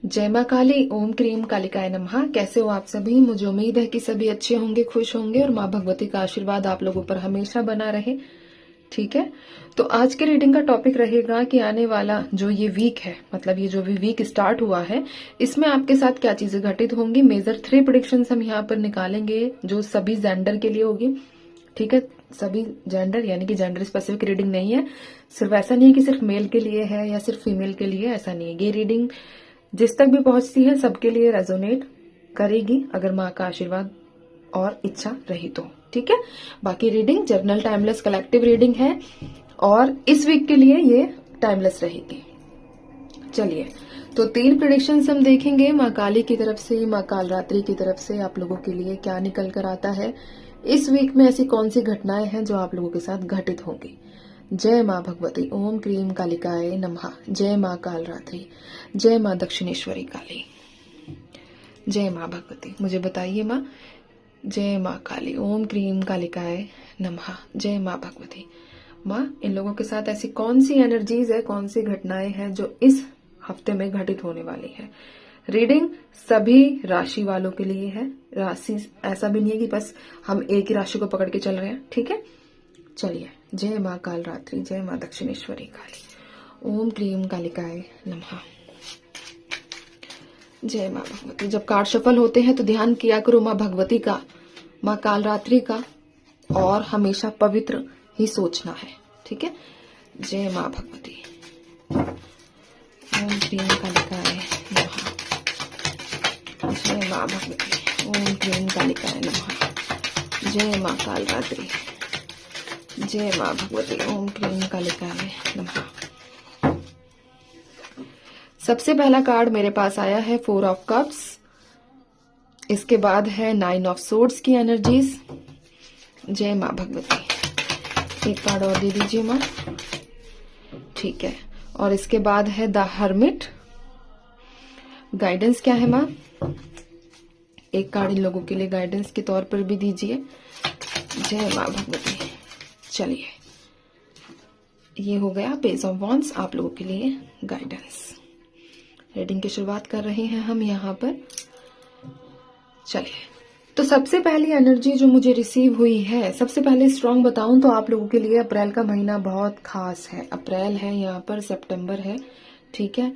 जय माँ काली, ओम क्रीम कालिकाय नमः। कैसे हो आप सभी? मुझे उम्मीद है कि सभी अच्छे होंगे, खुश होंगे और माँ भगवती का आशीर्वाद आप लोगों पर हमेशा बना रहे। ठीक है, तो आज के रीडिंग का टॉपिक रहेगा कि आने वाला जो ये वीक है, मतलब ये जो भी वीक स्टार्ट हुआ है, इसमें आपके साथ क्या चीजें घटित होंगी। मेजर 3 प्रेडिक्शंस हम यहाँ पर निकालेंगे जो सभी जेंडर के लिए होगी। ठीक है, सभी जेंडर, यानी कि जेंडर स्पेसिफिक रीडिंग नहीं है। सिर्फ ऐसा नहीं है कि सिर्फ मेल के लिए है या सिर्फ फीमेल के लिए, ऐसा नहीं है। ये रीडिंग जिस तक भी पहुंचती है सबके लिए रेजोनेट करेगी, अगर माँ का आशीर्वाद और इच्छा रही तो। ठीक है, बाकी reading journal timeless collective reading है और इस वीक के लिए ये टाइमलेस रहेगी। चलिए, तो 3 प्रेडिक्शंस हम देखेंगे माँ काली की तरफ से, माँ कालरात्रि की तरफ से आप लोगों के लिए क्या निकल कर आता है। इस वीक में ऐसी कौन सी घटनाएं हैं जो आप लोगों के साथ घटित होंगी। जय माँ भगवती, ओम क्रीम कालिकाय नमः। जय माँ कालरात्रि, जय माँ दक्षिणेश्वरी काली, जय माँ भगवती। मुझे बताइए माँ। जय माँ काली, ओम क्रीम कालिकाय नमः। जय माँ भगवती। माँ, इन लोगों के साथ ऐसी कौन सी एनर्जीज है, कौन सी घटनाएं हैं जो इस हफ्ते में घटित होने वाली है। रीडिंग सभी राशि वालों के लिए है। राशि ऐसा भी नहीं है कि बस हम एक ही राशि को पकड़ के चल रहे हैं। ठीक है, चलिए। जय माँ कालरात्रि, जय माँ दक्षिणेश्वरी काली, ओम क्रीम कालिकाय नमः। जय माँ भगवती। जब कार्ड शफल होते हैं तो ध्यान किया करो माँ भगवती का, माँ कालरात्रि का, और हमेशा पवित्र ही सोचना है। ठीक है, जय माँ भगवती, ओम क्रीम कालिकाय नमः। जय माँ भगवती, ओम क्रीम कालिकाय नमः। जय माँ कालरात्रि, जय माँ भगवती, ओम क्रीम कालिकाय नमः। सबसे पहला कार्ड मेरे पास आया है 4 ऑफ कप्स। इसके बाद है 9 ऑफ सोर्ड्स की एनर्जीज। जय माँ भगवती। एक कार्ड और दे दीजिए माँ। ठीक है, और इसके बाद है द हर्मिट। गाइडेंस क्या है माँ? एक कार्ड इन लोगों के लिए गाइडेंस के तौर पर भी दीजिए। जय माँ भगवती। चलिए, ये हो गया पेज ऑफ वॉन्ड्स आप लोगों के लिए गाइडेंस। रीडिंग की शुरुआत कर रहे हैं हम यहाँ पर। चलिए, तो सबसे पहली एनर्जी जो मुझे रिसीव हुई है, सबसे पहले स्ट्रांग बताऊं तो आप लोगों के लिए अप्रैल का महीना बहुत खास है। अप्रैल है, यहाँ पर सितंबर है, ठीक है,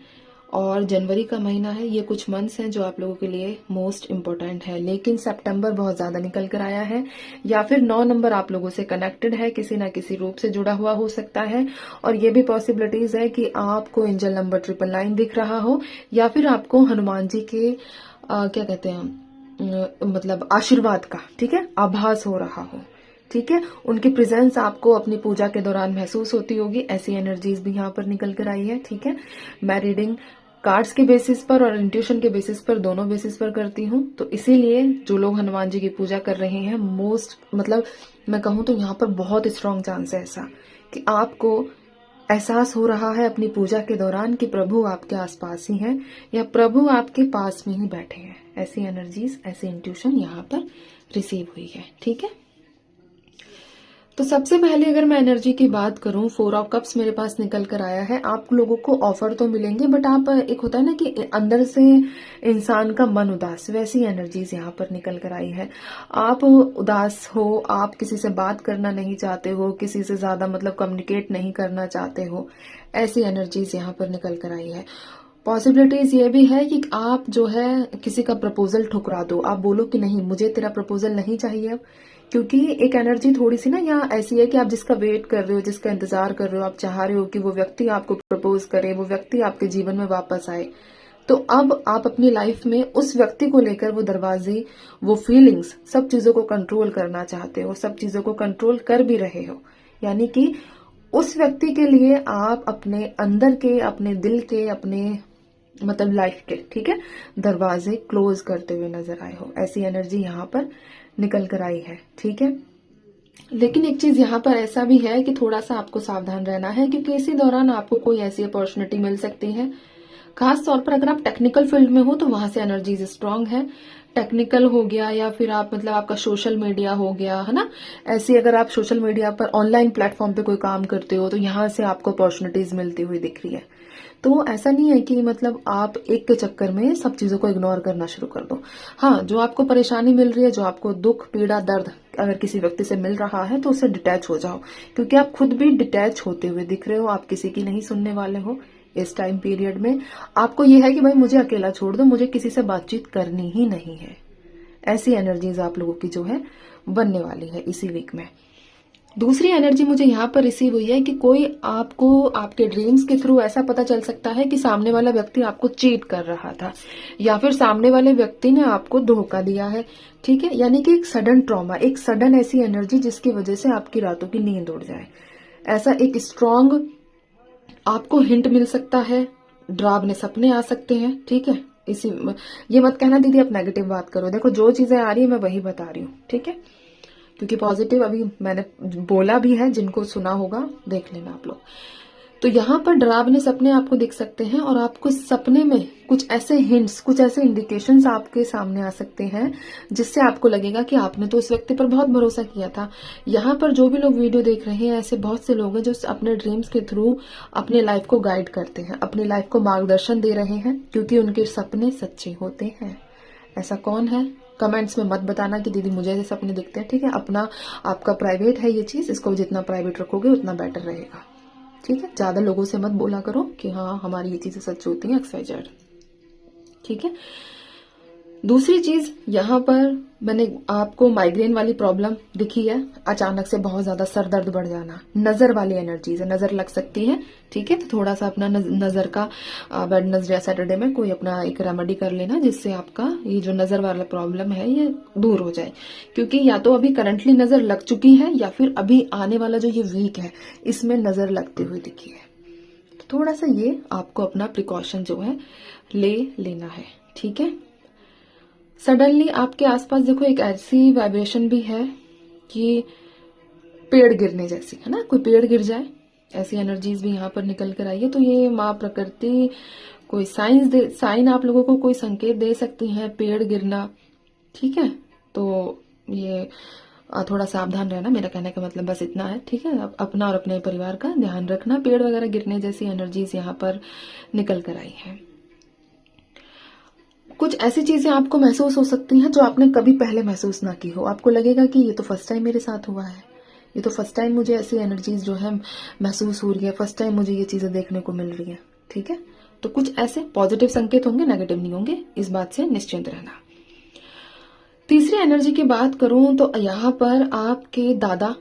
और जनवरी का महीना है। ये कुछ मंथ्स हैं जो आप लोगों के लिए मोस्ट इम्पोर्टेंट है। लेकिन सितंबर बहुत ज्यादा निकल कर आया है, या फिर 9 नंबर आप लोगों से कनेक्टेड है, किसी ना किसी रूप से जुड़ा हुआ हो सकता है। और ये भी पॉसिबिलिटीज है कि आपको एंजल नंबर 999 दिख रहा हो, या फिर आपको हनुमान जी के क्या कहते हैं, मतलब आशीर्वाद का, ठीक है, आभास हो रहा हो। ठीक है, उनकी प्रेजेंस आपको अपनी पूजा के दौरान महसूस होती होगी। ऐसी एनर्जीज भी यहाँ पर निकल कर आई है। ठीक है, मैं रीडिंग कार्ड्स के बेसिस पर और इंट्यूशन के बेसिस पर, दोनों बेसिस पर करती हूँ। तो इसीलिए जो लोग हनुमान जी की पूजा कर रहे हैं, मोस्ट मतलब मैं कहूँ तो यहाँ पर बहुत स्ट्रांग चांस है ऐसा कि आपको एहसास हो रहा है अपनी पूजा के दौरान कि प्रभु आपके आसपास ही हैं या प्रभु आपके पास में ही बैठे हैं। ऐसी एनर्जीज, ऐसी इंट्यूशन यहाँ पर रिसीव हुई है। ठीक है, तो सबसे पहले अगर मैं एनर्जी की बात करूं, 4 ऑफ कप्स मेरे पास निकल कर आया है। आप लोगों को ऑफर तो मिलेंगे, बट आप, एक होता है ना कि अंदर से इंसान का मन उदास, वैसी एनर्जीज यहाँ पर निकल कर आई है। आप उदास हो, आप किसी से बात करना नहीं चाहते हो, किसी से ज्यादा मतलब कम्युनिकेट नहीं करना चाहते हो, ऐसी एनर्जीज यहाँ पर निकल कर आई है। पॉसिबिलिटीज ये भी है कि आप जो है किसी का प्रपोजल ठुकरा दो। आप बोलो कि नहीं, मुझे तेरा प्रपोजल नहीं चाहिए अब, क्योंकि एक एनर्जी थोड़ी सी ना यहाँ ऐसी है कि आप जिसका वेट कर रहे हो, जिसका इंतजार कर रहे हो, आप चाह रहे हो कि वो व्यक्ति आपको प्रपोज करे, वो व्यक्ति आपके जीवन में वापस आए। तो अब आप अपनी लाइफ में उस व्यक्ति को लेकर वो दरवाजे, वो फीलिंग्स, सब चीजों को कंट्रोल करना चाहते हो, सब चीजों को कंट्रोल कर भी रहे हो। यानी कि उस व्यक्ति के लिए आप अपने अंदर के, अपने दिल के, अपने मतलब लाइफ के, ठीक है, दरवाजे क्लोज करते हुए नजर आए हो। ऐसी एनर्जी यहाँ पर निकल कर आई है। ठीक है, लेकिन एक चीज यहाँ पर ऐसा भी है कि थोड़ा सा आपको सावधान रहना है, क्योंकि इसी दौरान आपको कोई ऐसी अपॉर्चुनिटी मिल सकती है, खास तौर पर अगर आप टेक्निकल फील्ड में हो तो वहां से एनर्जीज स्ट्रांग है। टेक्निकल हो गया या फिर आप मतलब आपका सोशल मीडिया हो गया, है ना, ऐसे अगर आप सोशल मीडिया पर ऑनलाइन प्लेटफॉर्म पे कोई काम करते हो तो यहाँ से आपको अपॉर्चुनिटीज मिलती हुई दिख रही है। तो ऐसा नहीं है कि मतलब आप एक के चक्कर में सब चीजों को इग्नोर करना शुरू कर दो। हाँ, जो आपको परेशानी मिल रही है, जो आपको दुख पीड़ा दर्द अगर किसी व्यक्ति से मिल रहा है तो उससे डिटैच हो जाओ, क्योंकि आप खुद भी डिटैच होते हुए दिख रहे हो। आप किसी की नहीं सुनने वाले हो इस टाइम पीरियड में। आपको यह है कि भाई मुझे अकेला छोड़ दो, मुझे किसी से बातचीत करनी ही नहीं है। ऐसी एनर्जीज आप लोगों की जो है बनने वाली है इसी वीक में। दूसरी एनर्जी मुझे यहाँ पर रिसीव हुई है कि कोई आपको आपके ड्रीम्स के थ्रू ऐसा पता चल सकता है कि सामने वाला व्यक्ति आपको चीट कर रहा था, या फिर सामने वाले व्यक्ति ने आपको धोखा दिया है। ठीक है, यानी कि एक सडन ट्रॉमा, एक सडन ऐसी एनर्जी जिसकी वजह से आपकी रातों की नींद उड़ जाए। ऐसा एक स्ट्रांग आपको हिंट मिल सकता है। डरावने सपने आ सकते हैं। ठीक है, इसी ये मत कहना दीदी आप नेगेटिव बात करो। देखो जो चीजें आ रही है मैं वही बता रही हूँ। ठीक है, क्योंकि पॉजिटिव अभी मैंने बोला भी है, जिनको सुना होगा देख लेना आप लोग। तो यहाँ पर डरावने सपने आपको दिख सकते हैं और आपको सपने में कुछ ऐसे हिंट्स, कुछ ऐसे इंडिकेशंस आपके सामने आ सकते हैं जिससे आपको लगेगा कि आपने तो उस व्यक्ति पर बहुत भरोसा किया था। यहाँ पर जो भी लोग वीडियो देख रहे हैं, ऐसे बहुत से लोग हैं जो अपने ड्रीम्स के थ्रू अपने लाइफ को गाइड करते हैं, अपनी लाइफ को मार्गदर्शन दे रहे हैं, क्योंकि उनके सपने सच्चे होते हैं। ऐसा कौन है कमेंट्स में मत बताना कि दीदी मुझे ऐसे सपने दिखते हैं। ठीक है, अपना आपका प्राइवेट है ये चीज, इसको जितना प्राइवेट रखोगे उतना बेटर रहेगा। ठीक है, ज्यादा लोगों से मत बोला करो कि हाँ हमारी ये चीजें सच होती हैं XYZ। ठीक है, दूसरी चीज यहाँ पर मैंने आपको माइग्रेन वाली प्रॉब्लम दिखी है, अचानक से बहुत ज्यादा सर दर्द बढ़ जाना, नजर वाली एनर्जीज है, नजर लग सकती है। ठीक है, तो थोड़ा सा अपना नजर का वेडनेसडे या सैटरडे में कोई अपना एक रेमेडी कर लेना जिससे आपका ये जो नजर वाला प्रॉब्लम है ये दूर हो जाए, क्योंकि या तो अभी करंटली नजर लग चुकी है या फिर अभी आने वाला जो ये वीक है इसमें नजर लगती हुई दिखी है। तो थोड़ा सा ये आपको अपना प्रिकॉशन जो है ले लेना है। ठीक है, सडनली आपके आसपास देखो एक ऐसी वाइब्रेशन भी है कि पेड़ गिरने जैसी, है ना, कोई पेड़ गिर जाए, ऐसी एनर्जीज भी यहाँ पर निकल कर आई है। तो ये माँ प्रकृति कोई साइन आप लोगों को कोई संकेत दे सकती है, पेड़ गिरना। ठीक है, तो ये थोड़ा सावधान रहना, मेरा कहने का मतलब बस इतना है। ठीक है, अपना और अपने परिवार का ध्यान रखना। पेड़ वगैरह गिरने जैसी एनर्जीज यहाँ पर निकल कर आई है। कुछ ऐसी चीजें आपको महसूस हो सकती हैं जो आपने कभी पहले महसूस ना की हो। आपको लगेगा कि ये तो फर्स्ट टाइम मेरे साथ हुआ है, ये तो फर्स्ट टाइम मुझे ऐसी एनर्जीज जो है महसूस हो रही है, फर्स्ट टाइम मुझे ये चीजें देखने को मिल रही है। ठीक है, तो कुछ ऐसे पॉजिटिव संकेत होंगे, नेगेटिव नहीं होंगे, इस बात से निश्चिंत रहना। तीसरी एनर्जी की बात करूं तो यहाँ पर आपके दादा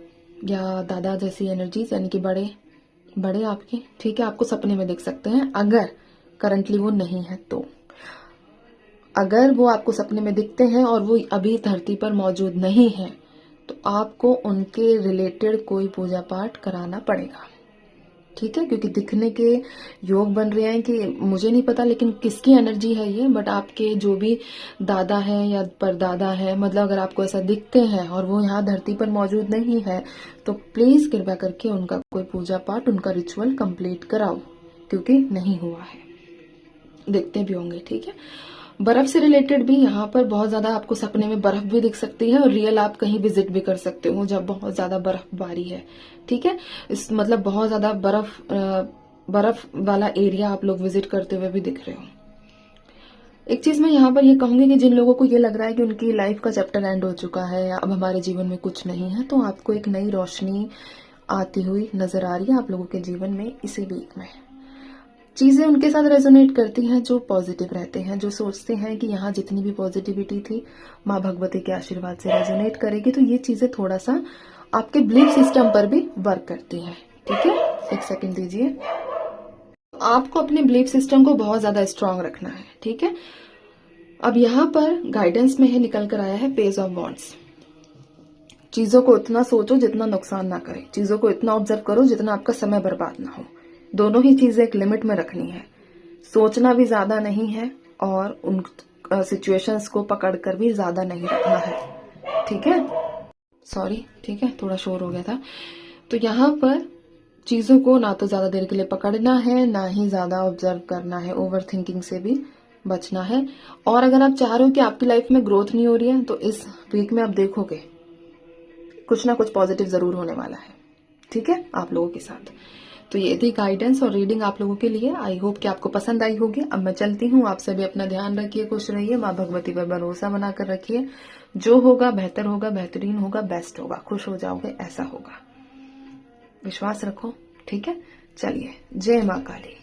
या दादा जैसी एनर्जीज, यानी कि बड़े आपके, ठीक है, आपको सपने में देख सकते हैं। अगर करंटली वो नहीं है तो, अगर वो आपको सपने में दिखते हैं और वो अभी धरती पर मौजूद नहीं है तो आपको उनके रिलेटेड कोई पूजा पाठ कराना पड़ेगा। ठीक है, क्योंकि दिखने के योग बन रहे हैं कि मुझे नहीं पता लेकिन किसकी एनर्जी है ये, बट आपके जो भी दादा है या परदादा है, मतलब अगर आपको ऐसा दिखते हैं और वो यहाँ धरती पर मौजूद नहीं है तो प्लीज कृपया करके उनका कोई पूजा पाठ, उनका रिचुअल कंप्लीट कराओ, क्योंकि नहीं हुआ है, देखते भी होंगे। ठीक है, बर्फ से रिलेटेड भी यहाँ पर बहुत ज्यादा आपको सपने में बर्फ भी दिख सकती है और रियल आप कहीं विजिट भी कर सकते हो जब बहुत ज्यादा बर्फबारी है। ठीक है, इस मतलब बहुत ज्यादा बर्फ वाला एरिया आप लोग विजिट करते हुए भी दिख रहे हो। एक चीज मैं यहाँ पर ये कहूंगी कि जिन लोगों को ये लग रहा है कि उनकी लाइफ का चैप्टर एंड हो चुका है या अब हमारे जीवन में कुछ नहीं है, तो आपको एक नई रोशनी आती हुई नजर आ रही है आप लोगों के जीवन में इसी वीक में। चीजें उनके साथ रेजोनेट करती हैं जो पॉजिटिव रहते हैं, जो सोचते हैं कि यहाँ जितनी भी पॉजिटिविटी थी माँ भगवती के आशीर्वाद से रेजोनेट करेगी। तो ये चीजें थोड़ा सा आपके बिलीफ सिस्टम पर भी वर्क करती हैं। ठीक है, एक सेकंड दीजिए। आपको अपने बिलीफ सिस्टम को बहुत ज्यादा स्ट्रांग रखना है। ठीक है, अब यहाँ पर गाइडेंस में है निकल कर आया है पेज ऑफ वॉन्ड्स। चीजों को उतना सोचो जितना नुकसान ना करे, चीजों को इतना ऑब्जर्व करो जितना आपका समय बर्बाद ना हो। दोनों ही चीजें एक लिमिट में रखनी है, सोचना भी ज्यादा नहीं है और उन सिचुएशंस को पकड़कर भी ज्यादा नहीं रखना है। ठीक है, सॉरी, ठीक है, थोड़ा शोर हो गया था। तो यहाँ पर चीजों को ना तो ज्यादा देर के लिए पकड़ना है, ना ही ज्यादा ऑब्जर्व करना है, ओवर थिंकिंग से भी बचना है। और अगर आप चाह रहे हो कि आपकी लाइफ में ग्रोथ नहीं हो रही है, तो इस वीक में आप देखोगे कुछ ना कुछ पॉजिटिव जरूर होने वाला है, ठीक है, आप लोगों के साथ। तो ये थी गाइडेंस और रीडिंग आप लोगों के लिए। आई होप कि आपको पसंद आई होगी। अब मैं चलती हूँ, आप सभी अपना ध्यान रखिए, खुश रहिए, माँ भगवती पर भरोसा बनाकर रखिए। जो होगा बेहतर होगा, बेहतरीन होगा, बेस्ट होगा, खुश हो जाओगे, ऐसा होगा, विश्वास रखो, ठीक है। चलिए, जय माँ काली।